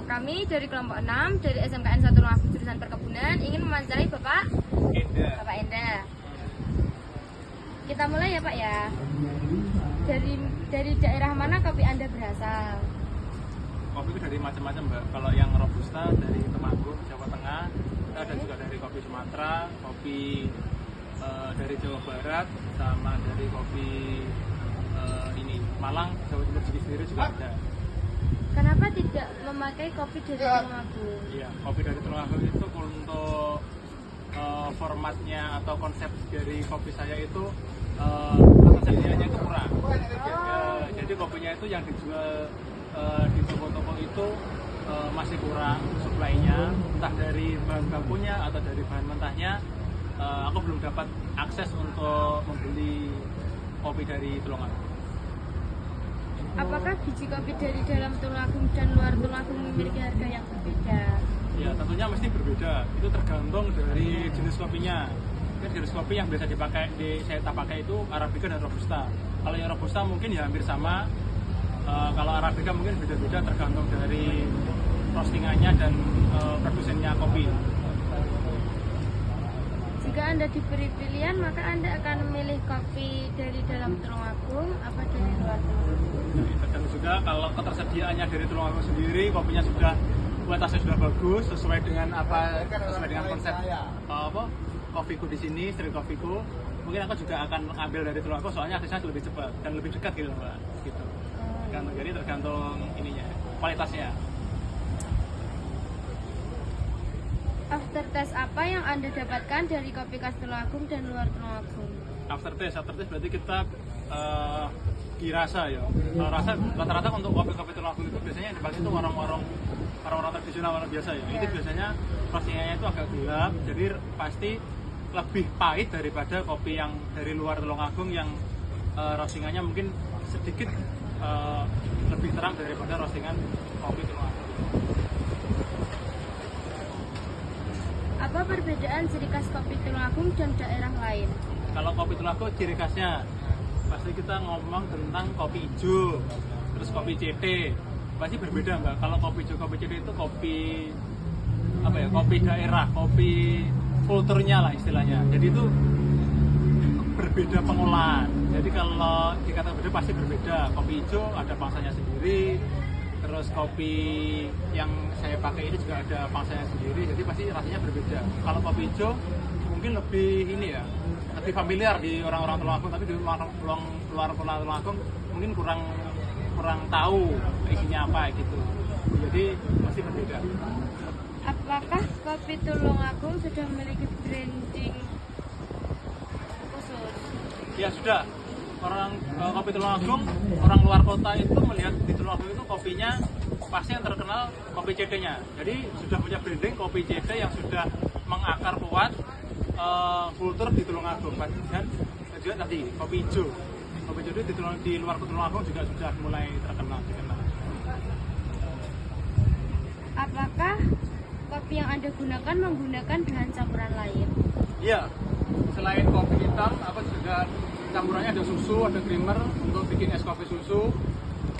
kami dari kelompok 6 dari SMKN 1 Tulungagung jurusan Perkebunan ingin mewawancarai Bapak Enda. Kita mulai ya Pak ya. Dari daerah mana kopi Anda berasal? Kopi itu dari macam-macam Mbak. Kalau yang Robusta dari Temanggung, Jawa Tengah, kita ada juga dari kopi Sumatera, kopi dari Jawa Barat, sama dari kopi ini Malang, Jawa Timur sendiri juga ada. Kenapa tidak memakai kopi dari Tulungagung? Iya, kopi dari Tulungagung itu untuk formatnya atau konsep dari kopi saya itu ketersediaannya itu kurang. Jadi kopinya itu yang dijual di toko-toko itu masih kurang suplainya, entah dari bahan bakunya atau dari bahan mentahnya. Aku belum dapat akses untuk membeli kopi dari Tulungagung. Apakah biji kopi dari dalam Tulungagung dan luar Tulungagung memiliki harga yang berbeda? Ya tentunya mesti berbeda. Itu tergantung dari jenis kopinya. Ini jenis kopi yang biasa saya pakai itu Arabica dan Robusta. Kalau yang Robusta mungkin ya hampir sama. Kalau Arabica mungkin beda-beda tergantung dari roastingannya dan produsennya kopi. Jika Anda diberi pilihan, maka Anda akan memilih kopi dari dalam Tulungagung apa dari luar Tulungagung? Tergantung juga kalau ketersediaannya dari Tulungagung sendiri, kopinya sudah kualitasnya sudah bagus, sesuai dengan konsep kopiku di sini, street kopiku. Mungkin aku juga akan mengambil dari Tulungagung, soalnya aksesnya lebih cepat dan lebih dekat gitu Mbak. Gitu. Jadi tergantung ininya, kualitasnya. Aftertaste apa yang Anda dapatkan dari kopi khas Tulungagung dan luar Tulungagung? Aftertaste berarti kita dirasa ya. Kalau rasa rata-rata untuk kopi-kopi Tulungagung itu biasanya yang dipakai itu orang-orang tradisional, orang biasa ya. Itu biasanya roastingannya itu agak gelap, jadi pasti lebih pahit daripada kopi yang dari luar Tulungagung yang roastingannya mungkin sedikit lebih terang daripada roastingan kopi Tulungagung. Apa perbedaan ciri khas kopi Tulungagung dan daerah lain? Kalau kopi Tulungagung ciri khasnya pasti kita ngomong tentang kopi hijau, terus kopi CT pasti berbeda Mbak. Kalau kopi hijau, kopi CT itu kopi apa ya? Kopi daerah, kopi kulturnya lah istilahnya. Jadi itu berbeda pengolahan. Jadi kalau dikatakan berbeda pasti berbeda. Kopi hijau ada pangsanya sendiri. Terus kopi yang saya pakai ini juga ada pangsanya sendiri, jadi pasti rasanya berbeda. Kalau kopi hijau mungkin lebih ini ya, lebih familiar di orang-orang Tulungagung, tapi di luar Tulungagung mungkin kurang tahu isinya apa gitu. Jadi pasti berbeda. Apakah kopi Tulungagung sudah memiliki branding khusus? Ya sudah. Kopi Tulungagung, orang luar kota itu melihat di Tulungagung itu kopinya pasti yang terkenal kopi CT-nya. Jadi sudah punya branding kopi CT yang sudah mengakar kuat kultur di Tulungagung. Dan juga tadi kopi hijau. Kopi hijau di luar Tulungagung juga sudah mulai dikenal. Apakah kopi yang Anda gunakan menggunakan bahan campuran lain? Iya. Selain kopi hitam, apa juga campurannya ada susu, ada creamer untuk bikin es kopi susu.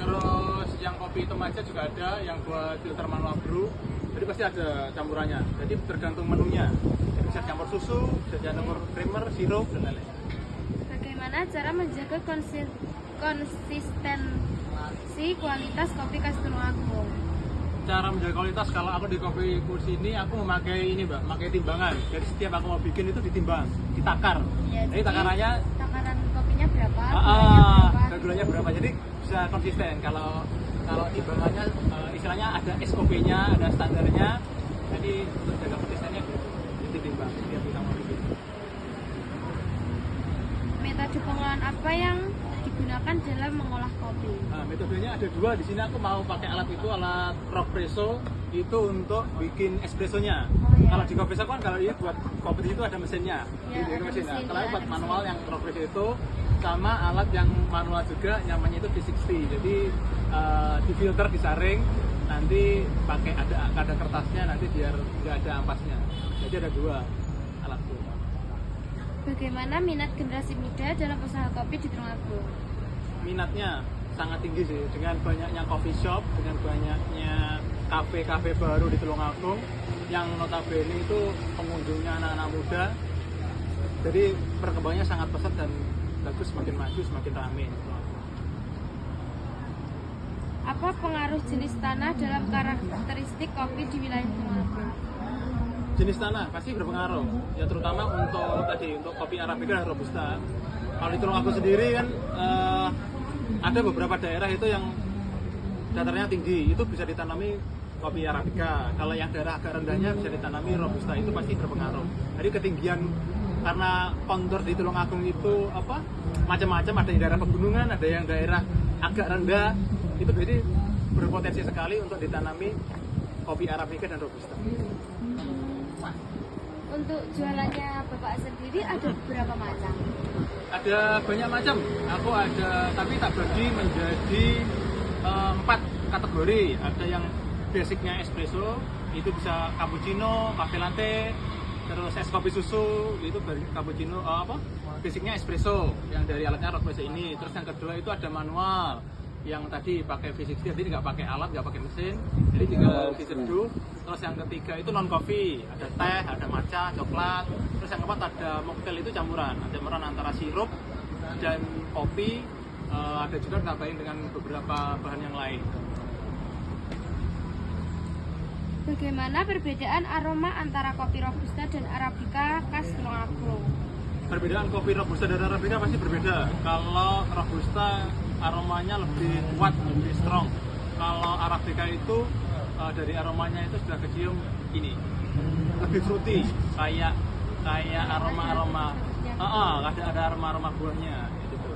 Terus yang kopi hitam aja juga ada, yang buat filter manual brew. Jadi pasti ada campurannya. Jadi tergantung menunya. Bisa campur susu, bisa campur creamer, sirup dan lain-lain. Bagaimana cara menjaga konsistensi kualitas kopi khas Tulungagung? Cara menjaga kualitas, kalau aku di kopi kursi ini aku memakai ini Mbak, memakai timbangan. Jadi setiap aku mau bikin itu ditimbang, ditakar. Ya, jadi takarannya kopinya berapa? Gulanya berapa? Jadi bisa konsisten. Kalau timbangannya istilahnya ada SOP-nya, ada standarnya. Jadi untuk jaga konsistennya ditimbang setiap kita mau bikin. Metode pengolahan apa yang digunakan dalam mengolah kopi? Nah, metodenya ada dua. Di sini aku mau pakai alat Rockpresso itu untuk bikin espressonya. Ya. Kalau di Rockpresso kan kalau ini buat kopi itu ada mesinnya. Ya, ada mesin. Nah, kalau buat manual mesin. yang Rockpresso itu sama alat yang manual juga, namanya itu V60. Jadi difilter, disaring, nanti pakai ada kertasnya nanti biar nggak ada ampasnya. Jadi ada dua alat itu. Bagaimana minat generasi muda dalam usaha kopi di Tulungagung? Minatnya sangat tinggi sih, dengan banyaknya coffee shop, dengan banyaknya kafe-kafe baru di Tulungagung yang notabene itu pengunjungnya anak-anak muda. Jadi perkembangannya sangat pesat dan bagus, semakin maju semakin ramai. Apa pengaruh jenis tanah dalam karakteristik kopi di wilayah Tulungagung? Jenis tanah pasti berpengaruh, ya terutama untuk kopi Arabica dan Robusta. Kalau di Tulungagung sendiri kan ada beberapa daerah itu yang datarannya tinggi, itu bisa ditanami kopi Arabica. Kalau yang daerah agak rendahnya bisa ditanami Robusta, itu pasti berpengaruh. Jadi ketinggian, karena kontur di Tulungagung itu macam-macam, ada yang daerah pegunungan, ada yang daerah agak rendah, itu jadi berpotensi sekali untuk ditanami kopi Arabica dan Robusta. Untuk jualannya Bapak sendiri ada berapa macam? Ada banyak macam. Aku ada, tapi tak bagi menjadi 4 kategori. Ada yang basicnya espresso, itu bisa cappuccino, cafe latte, terus es kopi susu, itu dari cappuccino basicnya espresso yang dari alatnya rock ini. Terus yang kedua itu ada manual, yang tadi pakai V60, jadi nggak pakai alat, nggak pakai mesin, jadi tinggal diseduh. Terus yang ketiga itu non coffee, ada teh, ada matcha, coklat. Terus yang keempat ada mocktail, itu campuran antara sirup dan kopi. Ada juga tambahin dengan beberapa bahan yang lain. Bagaimana perbedaan aroma antara kopi Robusta dan Arabica khas Tulungagung? Perbedaan kopi Robusta dan Arabica pasti berbeda. Kalau Robusta aromanya lebih kuat, lebih strong. Kalau Arabica itu dari aromanya itu sudah kecium ini, lebih fruity, kayak aroma-aroma, ada aroma-aroma buahnya. Gitu.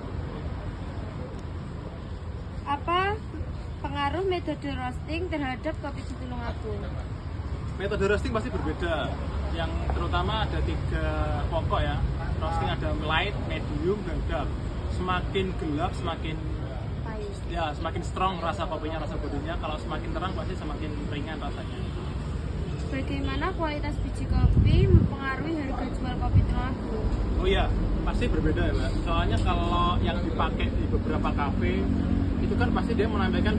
Apa pengaruh metode roasting terhadap kopi di Tulungagung? Metode roasting pasti berbeda. Yang terutama ada 3 pokok ya. Roasting ada light, medium, dan dark. Semakin gelap semakin semakin strong rasa kopinya, rasa bodinya. Kalau semakin terang pasti semakin ringan rasanya. Bagaimana kualitas biji kopi mempengaruhi harga jual kopi Tulungagung? Oh iya, pasti berbeda ya Mbak. Soalnya kalau yang dipakai di beberapa kafe itu kan pasti dia menampilkan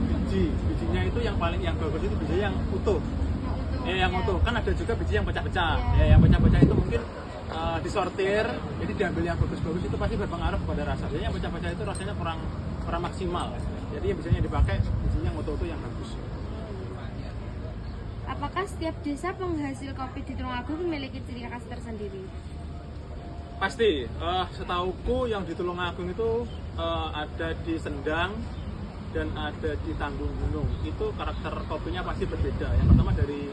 bijinya itu yang bagus itu biji yang utuh. Yang utuh. Kan ada juga biji yang pecah-pecah. Yang pecah-pecah itu mungkin disortir, jadi diambil yang bagus-bagus, itu pasti berpengaruh kepada rasa. Jadi yang pecah-pecah itu rasanya kurang maksimal. Jadi yang biasanya dipakai bijinya yang utuh-utuh yang bagus. Apakah setiap desa penghasil kopi di Tulungagung memiliki ciri khas tersendiri? Pasti. Setauku yang di Tulungagung itu ada di Sendang dan ada di Tanggung Gunung. Itu karakter kopinya pasti berbeda. Yang pertama dari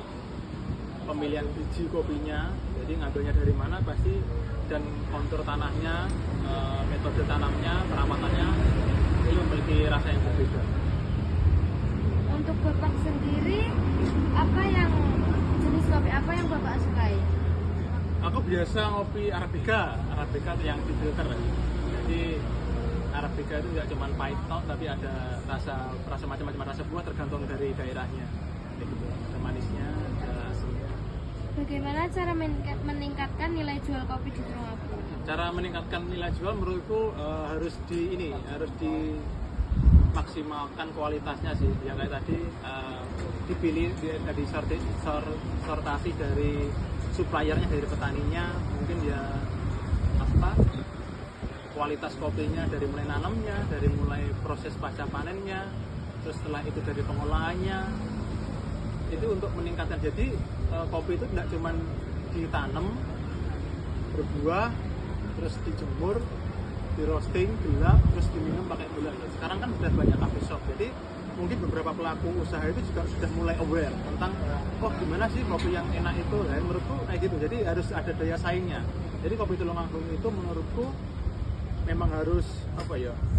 pemilihan biji kopinya, jadi ngambilnya dari mana pasti, dan kontur tanahnya, metode tanamnya, perawatannya, ini memiliki rasa yang berbeda. Untuk Bapak sendiri, jenis kopi apa yang Bapak sukai? Aku biasa ngopi Arabica yang di filter. Jadi Arabica itu tidak cuma pahit tapi ada rasa macam-macam rasa buah tergantung dari daerahnya. Gitu. Ada manisnya, ada asamnya. Bagaimana cara meningkatkan nilai jual kopi di Tulungagung? Cara meningkatkan nilai jual menurutku harus dimaksimalkan kualitasnya sih. Yang kayak tadi dipilih dari sortasi dari suppliernya, dari petaninya, mungkin ya kualitas kopinya dari mulai nanamnya, dari mulai proses pasca panennya, terus setelah itu dari pengolahannya, itu untuk meningkatkan. Jadi kopi itu tidak cuma ditanam, berbuah, terus dijemur, di roasting, gelap, terus diminum pakai gula. Sekarang kan sudah banyak coffee shop, jadi mungkin beberapa pelaku usaha itu juga sudah mulai aware tentang gimana sih kopi yang enak itu. Dan menurutku kayak gitu, jadi harus ada daya saingnya. Jadi kopi Tulungagung itu menurutku memang harus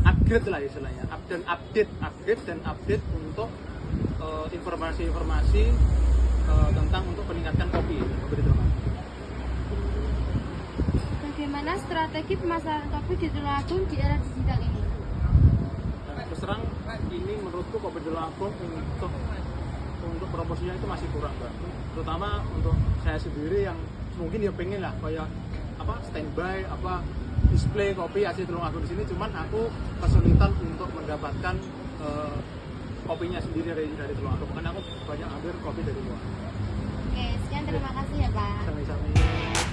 upgrade lah istilahnya, update untuk informasi-informasi tentang untuk meningkatkan kopi di Tulungagung. Bagaimana strategi pemasaran kopi di Tulungagung di era digital ini? Terus terang ini menurutku kopi Tulungagung untuk promosinya itu masih kurang Mbak. Terutama untuk saya sendiri yang mungkin ya pengen lah kayak standby display kopi asli Tulungagung di sini, cuman aku kesulitan untuk mendapatkan kopinya sendiri dari Tulungagung. Karena aku banyak ambil kopi dari luar. Oke, sekian terima kasih ya Pak. Sami-sami.